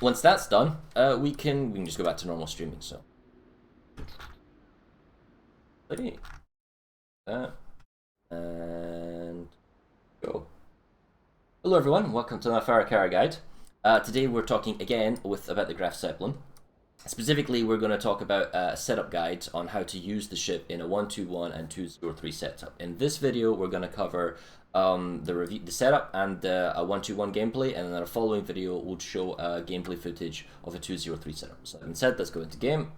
Once that's done, we can just go back to normal streaming. So, and go. Hello everyone, welcome to my Farrakara guide. Today we're talking again about the Graf Zeppelin. Specifically, we're going to talk about a setup guide on how to use the ship in a 121 and 203 setup. In this video, we're going to cover the setup and a 121 gameplay, and in our following video, we'll show gameplay footage of a 203 setup. So, having said, let's go into game.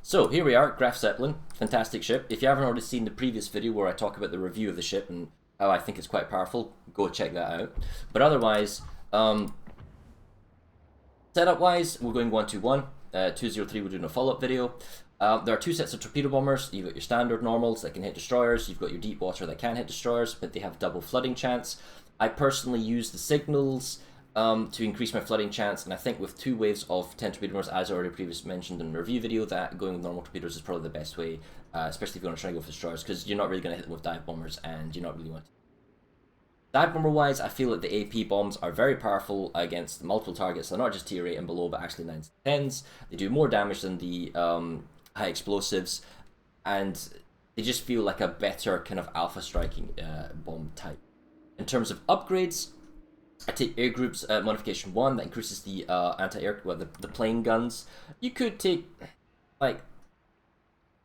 So here we are, Graf Zeppelin, fantastic ship. If you haven't already seen the previous video where I talk about the review of the ship and how I think it's quite powerful, go check that out. But otherwise, setup-wise, we're going 121. 203, we're doing a follow-up video. There are two sets of torpedo bombers. You've got your standard normals that can hit destroyers. You've got your deep water that can hit destroyers, but they have double flooding chance. I personally use the signals to increase my flooding chance, and I think with two waves of 10 torpedo bombers, as I already previously mentioned in the review video, that going with normal torpedoes is probably the best way, especially if you want to try and go for destroyers, because you're not really going to hit them with dive bombers, and you're not really want to. Dive bomber wise, I feel that the AP bombs are very powerful against multiple targets. They're not just tier 8 and below, but actually 9s and 10s. They do more damage than the high explosives, and they just feel like a better kind of alpha striking bomb type. In terms of upgrades, I take air groups modification 1 that increases the anti-air, well, the plane guns. You could take like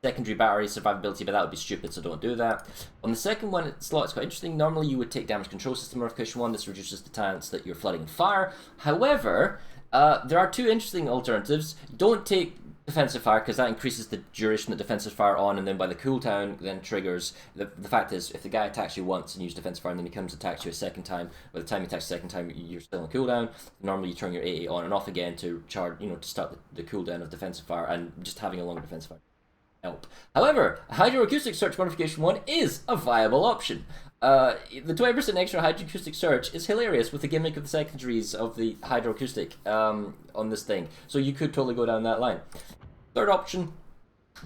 secondary battery survivability, but that would be stupid, so don't do that. On the second one, it's quite interesting. Normally you would take damage control system modification 1. This reduces the chance that you're flooding fire. However, there are two interesting alternatives. Don't take defensive fire, because that increases the duration that defensive fire on, and then by the cooldown then triggers. The fact is, if the guy attacks you once and uses defensive fire and then he comes and attacks you a second time, by the time he attacks the second time you're still on cooldown. Normally you turn your AA on and off again to charge, to start the cooldown of defensive fire, and just having a longer defensive fire help. However, hydroacoustic search modification 1 is a viable option. The 20% extra hydroacoustic search is hilarious with the gimmick of the secondaries of the hydroacoustic on this thing, so you could totally go down that line. Third option,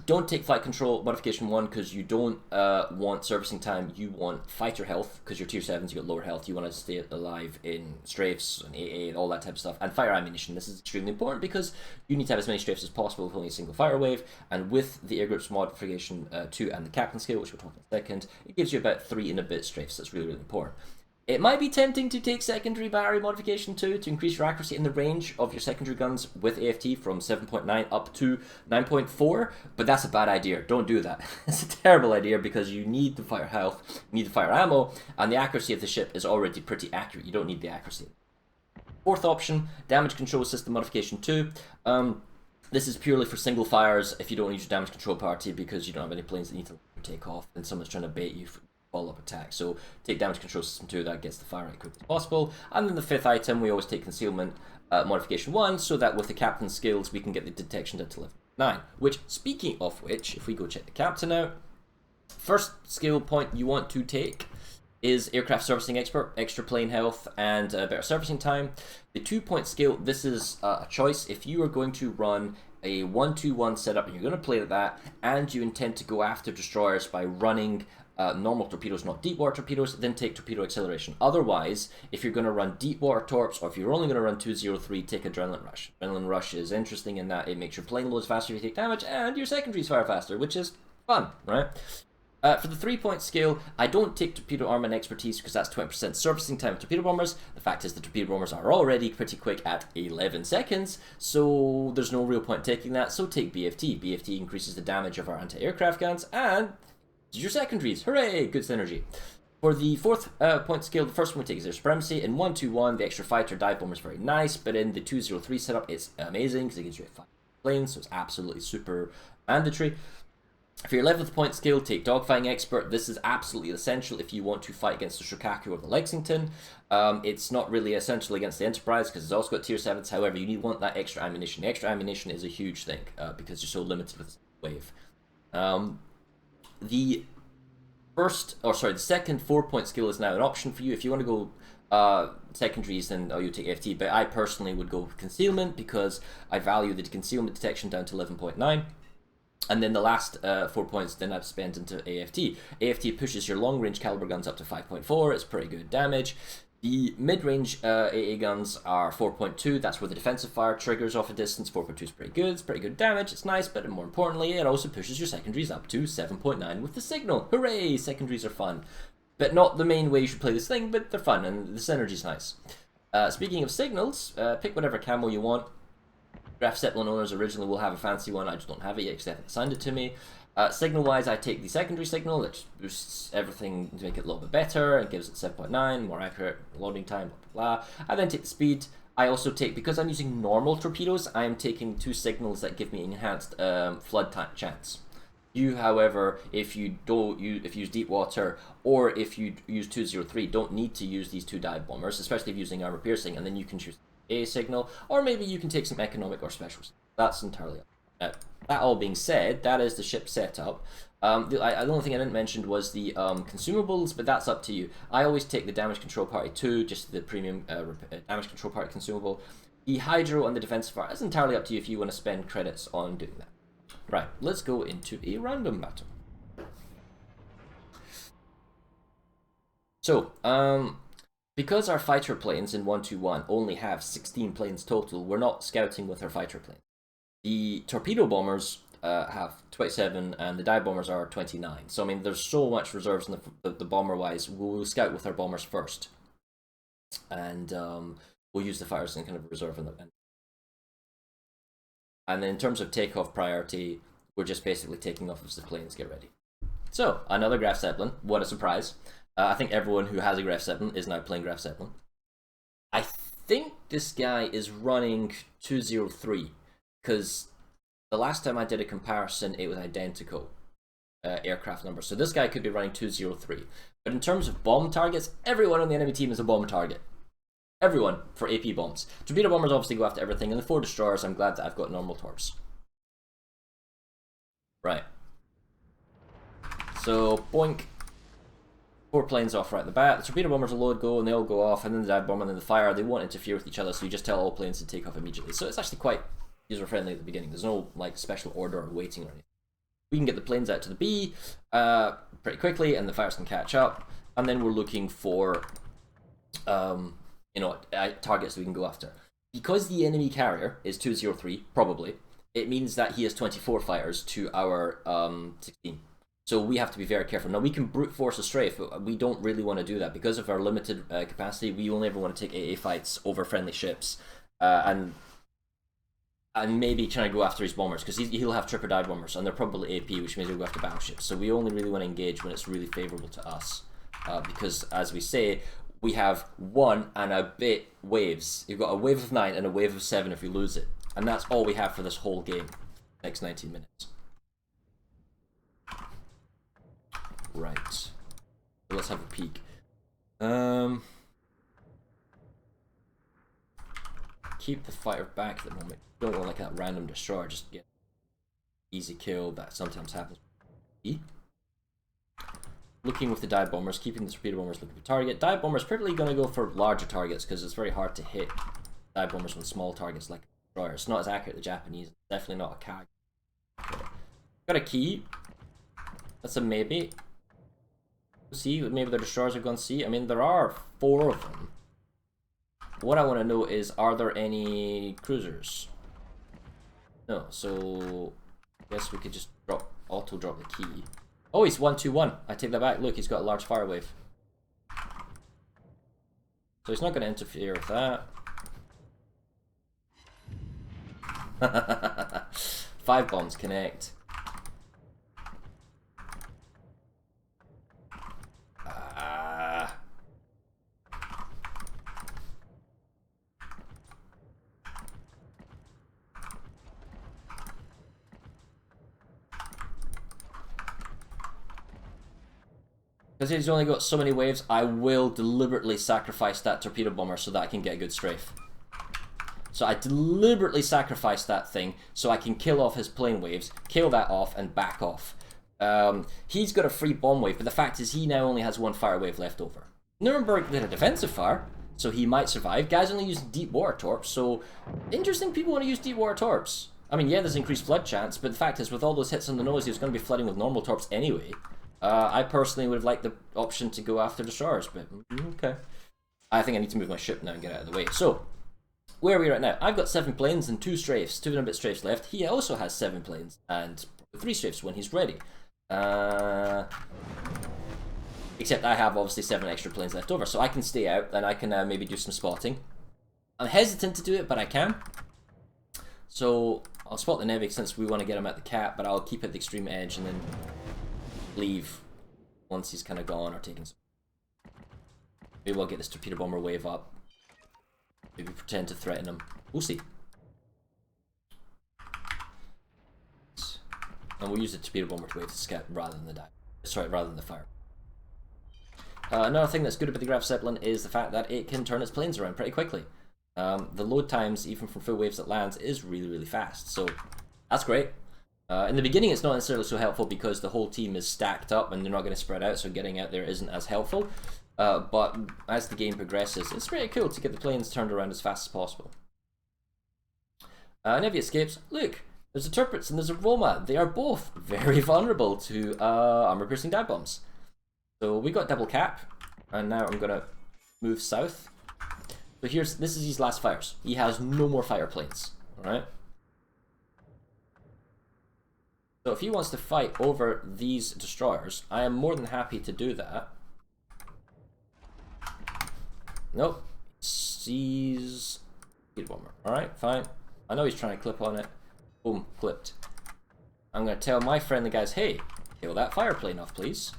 don't take flight control modification 1, because you don't want servicing time. You want fighter health, because you're tier 7s, you got lower health. You want to stay alive in strafes and AA and all that type of stuff. And fire ammunition, this is extremely important because you need to have as many strafes as possible with only a single fire wave. And with the air groups modification 2 and the captain skill, which we'll talk in a second, it gives you about 3 and a bit strafes. That's really, really important. It might be tempting to take secondary battery modification 2 to increase your accuracy in the range of your secondary guns with AFT from 7.9 up to 9.4, but that's a bad idea. Don't do that. It's a terrible idea because you need the fire health, you need the fire ammo, and the accuracy of the ship is already pretty accurate. You don't need the accuracy. Fourth option, damage control system modification 2. This is purely for single fires if you don't use your damage control party because you don't have any planes that need to take off and someone's trying to bait you for follow-up attack. So take damage control system 2, that gets the fire as quick as possible. And then the fifth item, we always take concealment modification 1, so that with the captain's skills we can get the detection down to level 9. Which, speaking of which, if we go check the captain out, first skill point you want to take is aircraft servicing expert, extra plane health and better servicing time. The 2-point skill, this is a choice. If you are going to run a 121 setup and you're going to play like that, and you intend to go after destroyers by running normal torpedoes, not deep water torpedoes, then take torpedo acceleration. Otherwise, if you're going to run deep water torps, or if you're only going to run 203, take adrenaline rush. Adrenaline rush is interesting in that it makes your plane loads faster if you take damage, and your secondaries fire faster, which is fun, right? For the 3-point skill, I don't take torpedo armament expertise because that's 20% servicing time of torpedo bombers. The fact is the torpedo bombers are already pretty quick at 11 seconds, so there's no real point taking that, so take BFT. BFT increases the damage of our anti-aircraft guns, and your secondaries. Hooray! Good synergy. For the 4th point skill, the first one we take is air supremacy. In 121, the extra fighter dive bomber is very nice, but in the 203 setup, it's amazing because it gives you a 5 planes, so it's absolutely super mandatory. For your 11th point skill, take dogfighting expert. This is absolutely essential if you want to fight against the Shokaku or the Lexington. It's not really essential against the Enterprise because it's also got tier 7s. However, you want that extra ammunition. The extra ammunition is a huge thing because you're so limited with this wave. The second 4-point skill is now an option for you. If you want to go secondaries, then you take FT, but I personally would go with concealment because I value the concealment detection down to 11.9. And then the last 4 points then I've spent into AFT. AFT pushes your long-range caliber guns up to 5.4. It's pretty good damage. The mid-range AA guns are 4.2, that's where the defensive fire triggers off a distance. 4.2 is pretty good, it's pretty good damage, it's nice, but more importantly, it also pushes your secondaries up to 7.9 with the signal. Hooray! Secondaries are fun. But not the main way you should play this thing, but they're fun, and the synergy's nice. Speaking of signals, pick whatever camo you want. Graf Zeppelin owners originally will have a fancy one, I just don't have it yet because they haven't assigned it to me. Signal-wise, I take the secondary signal, that boosts everything to make it a little bit better, and gives it 7.9, more accurate loading time, blah, blah, blah. I then take the speed. I also take, because I'm using normal torpedoes, I am taking 2 signals that give me enhanced flood chance. You, however, if you use deep water, or if you use 203, don't need to use these 2 dive bombers, especially if using armor piercing, and then you can choose a signal, or maybe you can take some economic or specials. That's entirely up. That all being said, that is the ship setup. The only thing I didn't mention was the consumables, but that's up to you. I always take the damage control party 2, just the premium damage control party consumable. The hydro and the defensive fire is entirely up to you if you want to spend credits on doing that. Right, let's go into a random battle. So, because our fighter planes in 121 only have 16 planes total, we're not scouting with our fighter planes. The torpedo bombers have 27 and the dive bombers are 29. So, I mean, there's so much reserves in the bomber-wise. We'll scout with our bombers first. And we'll use the fighters in kind of reserve in the end. And then in terms of takeoff priority, we're just basically taking off as the planes get ready. So, another Graf Zeppelin. What a surprise. I think everyone who has a Graf Zeppelin is now playing Graf Zeppelin. I think this guy is running 203. Because the last time I did a comparison, it was identical aircraft numbers. So this guy could be running 203. But in terms of bomb targets, everyone on the enemy team is a bomb target. Everyone for AP bombs. Torpedo bombers obviously go after everything, and the 4 destroyers, I'm glad that I've got normal torps. Right. So, boink. 4 planes off right at the bat. The torpedo bombers will load, go, and they all go off, and then the dive bomber and then the fire, they won't interfere with each other, so you just tell all planes to take off immediately. So it's actually quite user-friendly at the beginning. There's no like special order or waiting or anything. We can get the planes out to the B pretty quickly, and the fires can catch up, and then we're looking for targets that we can go after. Because the enemy carrier is 203, probably, it means that he has 24 fighters to our 16. So we have to be very careful. Now, we can brute force a strafe, but we don't really want to do that. Because of our limited capacity, we only ever want to take AA fights over friendly ships. And maybe try to go after his bombers, because he'll have tripper dive bombers, and they're probably AP, which means he'll go after battleships. So we only really want to engage when it's really favourable to us. Because, as we say, we have 1 and a bit waves. You've got a wave of 9 and a wave of 7 if we lose it. And that's all we have for this whole game. Next 19 minutes. Right. Let's have a peek. Keep the fighter back at the moment. Don't want like that random destroyer, just get easy kill. That sometimes happens. Looking with the dive bombers, keeping the torpedo bombers looking for target. Dive bombers probably going to go for larger targets because it's very hard to hit dive bombers with small targets like a destroyer. It's not as accurate as the Japanese. It's definitely not a CAG. Okay. Got a key. That's a maybe. See, maybe the destroyers have gone C. I mean, there are 4 of them. What I want to know is, are there any cruisers? No, so I guess we could just auto drop the key. Oh, he's 121. I take that back. Look, he's got a large fire wave. So he's not going to interfere with that. 5 bombs connect. Because he's only got so many waves, I will deliberately sacrifice that torpedo bomber so that I can get a good strafe. So I deliberately sacrifice that thing so I can kill off his plane waves, kill that off, and back off. He's got a free bomb wave, but the fact is he now only has 1 fire wave left over. Nuremberg did a defensive fire, so he might survive. Guys only use deep water torps, so interesting people want to use deep water torps. I mean, yeah, there's increased flood chance, but the fact is with all those hits on the nose, he was going to be flooding with normal torps anyway. I personally would have liked the option to go after destroyers, but okay. I think I need to move my ship now and get out of the way. So, where are we right now? I've got 7 planes and 2 strafes, 2 and a bit strafes left. He also has 7 planes and 3 strafes when he's ready. Except I have obviously 7 extra planes left over, so I can stay out and I can maybe do some spotting. I'm hesitant to do it, but I can. So I'll spot the Navy since we want to get him at the cap, but I'll keep at the extreme edge and then leave once he's kind of gone or taken some. Maybe we'll get this torpedo bomber wave up. Maybe pretend to threaten him. We'll see. And we'll use the torpedo bomber to wave the scout rather than the dive. Sorry, rather than the fire. Another thing that's good about the Graf Zeppelin is the fact that it can turn its planes around pretty quickly. The load times, even from full waves that lands, is really, really fast. So that's great. In the beginning, it's not necessarily so helpful because the whole team is stacked up and they're not going to spread out, so getting out there isn't as helpful. But as the game progresses, it's pretty cool to get the planes turned around as fast as possible. Navy escapes. Look, there's a Turpets and there's a Roma. They are both very vulnerable to armor-piercing dive bombs. So we got double cap, and now I'm gonna move south. So this is his last fires. He has no more fire planes. All right. So if he wants to fight over these destroyers, I am more than happy to do that. Nope. Sees speed bomber. All right, fine. I know he's trying to clip on it. Boom, clipped. I'm gonna tell my friendly guys, hey, kill that fire plane off, please.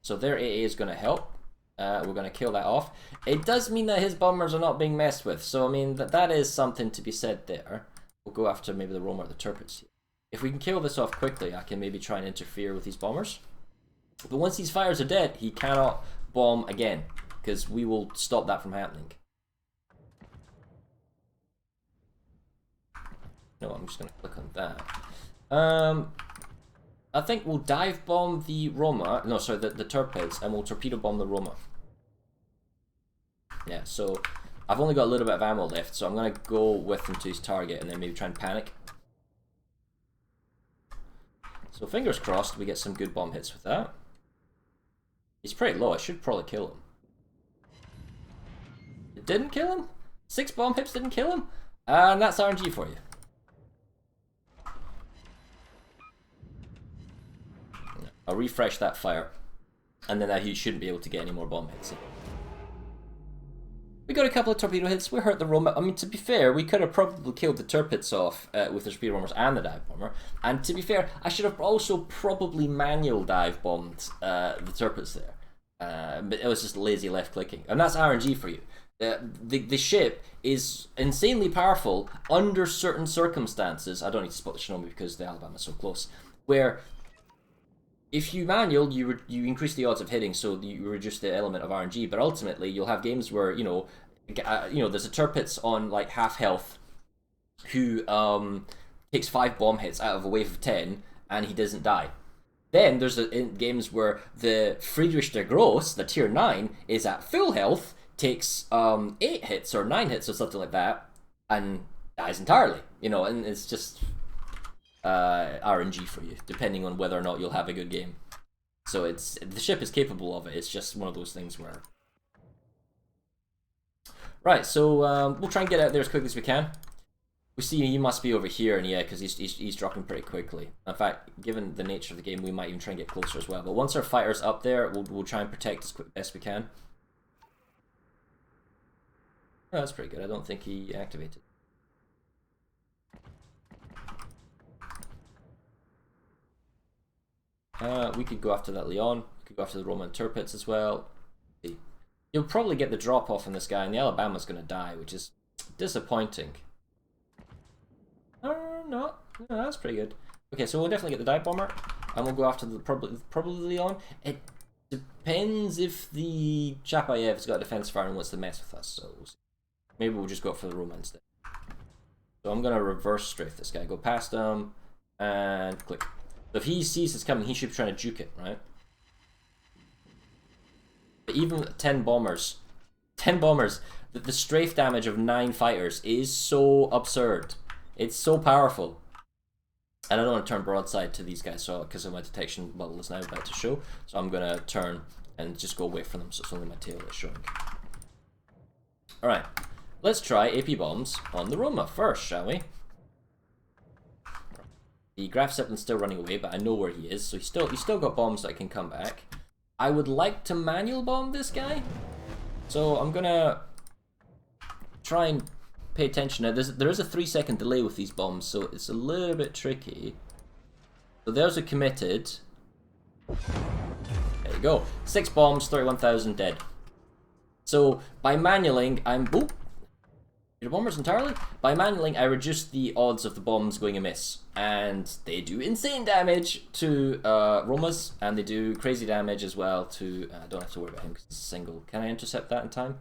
So their AA is going to help. We're going to kill that off. It does mean that his bombers are not being messed with. So, I mean, that is something to be said there. We'll go after maybe the Roma or the Turpets here. If we can kill this off quickly, I can maybe try and interfere with these bombers. But once these fires are dead, he cannot bomb again. Because we will stop that from happening. No, I'm just going to click on that. I think we'll dive bomb the Roma, no sorry, the Turpets, and we'll torpedo bomb the Roma. Yeah, so I've only got a little bit of ammo left, so I'm going to go with him to his target and then maybe try and panic. So fingers crossed we get some good bomb hits with that. He's pretty low, I should probably kill him. It didn't kill him? 6 bomb hits didn't kill him? And that's RNG for you. I'll refresh that fire, and then he shouldn't be able to get any more bomb hits. We got a couple of torpedo hits, we hurt the Roma. I mean, to be fair, we could have probably killed the Turpets off with the torpedo bombers and the dive bomber. And to be fair, I should have also probably manual dive bombed the Turpets there. But it was just lazy left clicking. And that's RNG for you. The ship is insanely powerful under certain circumstances. I don't need to spot the Shinobi because the Alabama's so close. Where if you manual, you increase the odds of hitting, so you reduce the element of RNG. But ultimately, you'll have games where there's a Turpets on like half health, who takes 5 bomb hits out of a wave of 10, and he doesn't die. Then there's games where the Friedrich der Gross, the tier 9, is at full health, takes 8 hits or 9 hits or something like that, and dies entirely. And it's just RNG for you, depending on whether or not you'll have a good game. So the ship is capable of it. It's just one of those things where. Right, so we'll try and get out there as quickly as we can. We see he must be over here, and yeah, because he's dropping pretty quickly. In fact, given the nature of the game, we might even try and get closer as well. But once our fighter's up there, we'll try and protect as best we can. Oh, that's pretty good. I don't think he activated. We could go after that Leon. We could go after the Roman Turpets as well. You'll probably get the drop off on this guy, and the Alabama's going to die, which is disappointing. No, that's pretty good. Okay, so we'll definitely get the dive bomber, and we'll go after the probably Leon. It depends if the Chapayev's got a defense fire and wants to mess with us. So maybe we'll just go for the Roman instead. So I'm going to reverse strafe this guy. Go past him and click. So if he sees this coming, he should be trying to juke it, right? But even with 10 bombers, the strafe damage of 9 fighters is so absurd. It's so powerful. And I don't want to turn broadside to these guys, so because of my detection bubble is now about to show. So I'm going to turn and just go away from them, so it's only my tail that's showing. Alright, let's try AP bombs on the Roma first, shall we? The Graf Zeppelin's still running away, but I know where he is, so he's still got bombs that can come back. I would like to manual bomb this guy, so I'm gonna try and pay attention. Now, there is a 3-second delay with these bombs, so it's a little bit tricky. So there's a committed. There you go. 6 bombs, 31,000 dead. So by manualing, your bombers entirely? By manualing, I reduced the odds of the bombs going amiss. And they do insane damage to Romas, and they do crazy damage as well to... I don't have to worry about him because it's a single. Can I intercept that in time?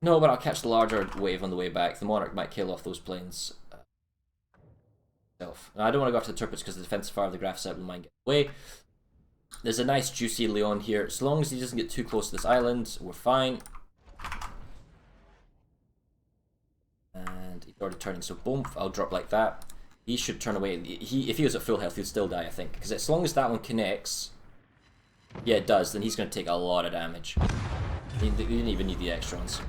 No, but I'll catch the larger wave on the way back. The Monarch might kill off those planes. I don't want to go after the turrets because the defensive fire of the Graf Zeppelin might get away. There's a nice juicy Leon here. As long as he doesn't get too close to this island, we're fine. And he's already turning, so boom, I'll drop like that. He should turn away. If he was at full health, he'd still die, I think. Because as long as that one connects, yeah, it does, then he's going to take a lot of damage. He didn't even need the extrons.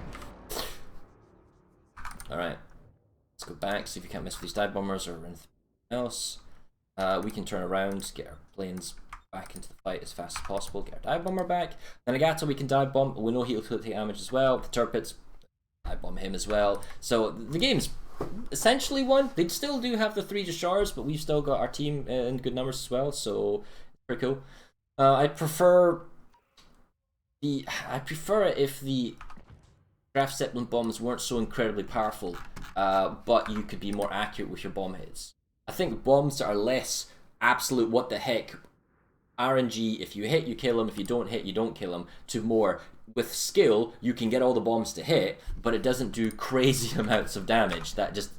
Alright. Let's go back, see if we can't miss with these dive bombers or anything else. We can turn around, get our planes back into the fight as fast as possible, get our dive bomber back. Then Nagato we can dive bomb, we know he'll take damage as well. The turpits, dive bomb him as well. So the game's essentially won. They still do have the 3 destroyers, but we've still got our team in good numbers as well, so pretty cool. I prefer it if the Graf Zeppelin bombs weren't so incredibly powerful, but you could be more accurate with your bomb hits. I think bombs that are less absolute what the heck RNG, if you hit you kill them, if you don't hit you don't kill them, to more with skill you can get all the bombs to hit, but it doesn't do crazy amounts of damage that just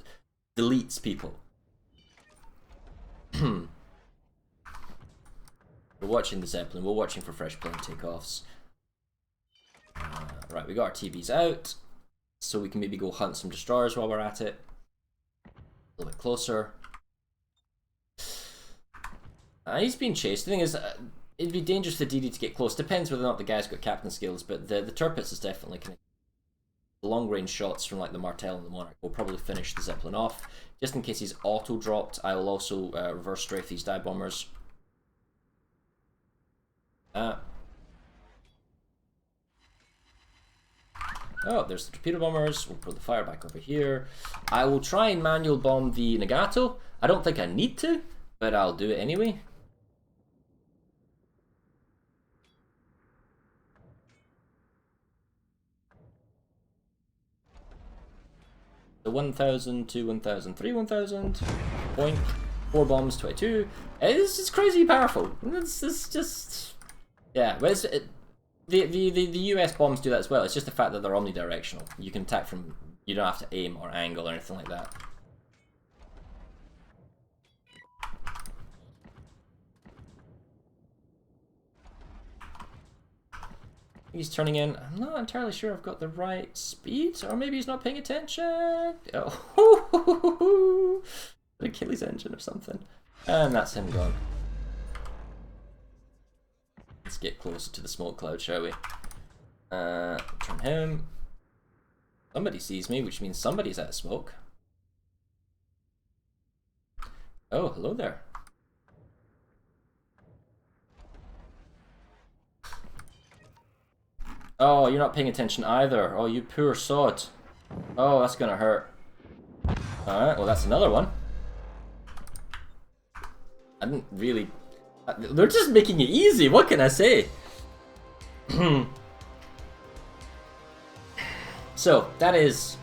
deletes people. We're watching the Zeppelin, we're watching for fresh plane takeoffs. Right, we got our TVs out, so we can maybe go hunt some destroyers while we're at it. A little bit closer. He's being chased. The thing is, it'd be dangerous for DD to get close. Depends whether or not the guy's got captain skills, but the turpits is definitely kind of... The long range shots from like the Martel and the Monarch will probably finish the Zeppelin off. Just in case he's auto dropped, I will also reverse strafe these dive bombers. Oh, there's the torpedo bombers. We'll put the fire back over here. I will try and manual bomb the Nagato. I don't think I need to, but I'll do it anyway. The 1,000 to 1,003, 1,000. Point. 4 bombs, 22. It's crazy powerful. It's just... Yeah, but the US bombs do that as well. It's just the fact that they're omnidirectional. You can attack from... You don't have to aim or angle or anything like that. He's turning in. I'm not entirely sure I've got the right speed, or maybe he's not paying attention. Oh, Achilles engine or something. And that's him gone. Let's get closer to the smoke cloud, shall we? Turn him. Somebody sees me, which means somebody's out of smoke. Oh, hello there. Oh, you're not paying attention either. Oh, you poor sod. Oh, that's gonna hurt. Alright, well that's another one. I didn't really... They're just making it easy, what can I say? So, that is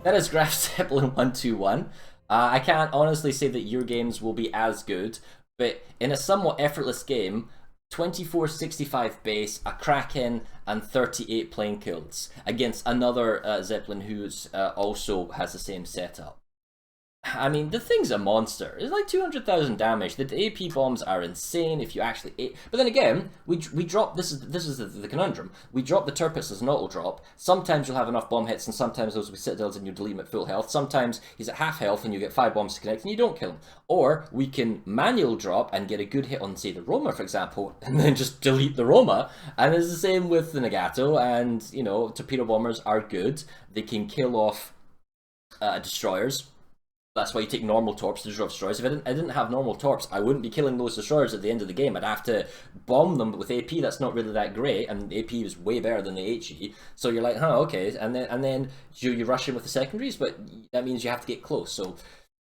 Graf Zeppelin 121. I can't honestly say that your games will be as good, but in a somewhat effortless game, 2465 base, a Kraken, and 38 plane kills against another Zeppelin who's also has the same setup. I mean, the thing's a monster. It's like 200,000 damage. The AP bombs are insane if you actually... But then again, we drop... This is the conundrum. We drop the Turpus as an auto drop. Sometimes you'll have enough bomb hits, and sometimes those will be Citadels and you delete him at full health. Sometimes he's at half health and you get 5 bombs to connect and you don't kill him. Or we can manual drop and get a good hit on, say, the Roma, for example, and then just delete the Roma. And it's the same with the Nagato, and, you know, torpedo bombers are good. They can kill off destroyers. That's why you take normal torps to destroy destroyers. If I didn't have normal torps, I wouldn't be killing those destroyers at the end of the game. I'd have to bomb them, but with AP, that's not really that great, and AP is way better than the HE. So you're like, huh, okay, and then you rush in with the secondaries, but that means you have to get close. So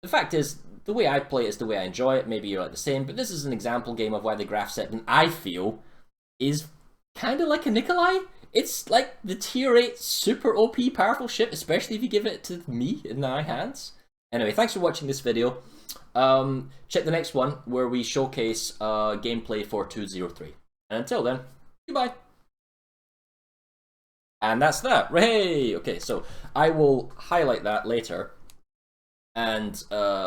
the fact is, the way I play it is the way I enjoy it. Maybe you're like the same, but this is an example game of why the Graf Zeppelin, I feel, is kind of like a Nikolai. It's like the tier 8 super OP powerful ship, especially if you give it to me in my hands. Anyway, thanks for watching this video. Check the next one where we showcase gameplay for 203. And until then, goodbye. And that's that. Hey! Okay, so I will highlight that later. And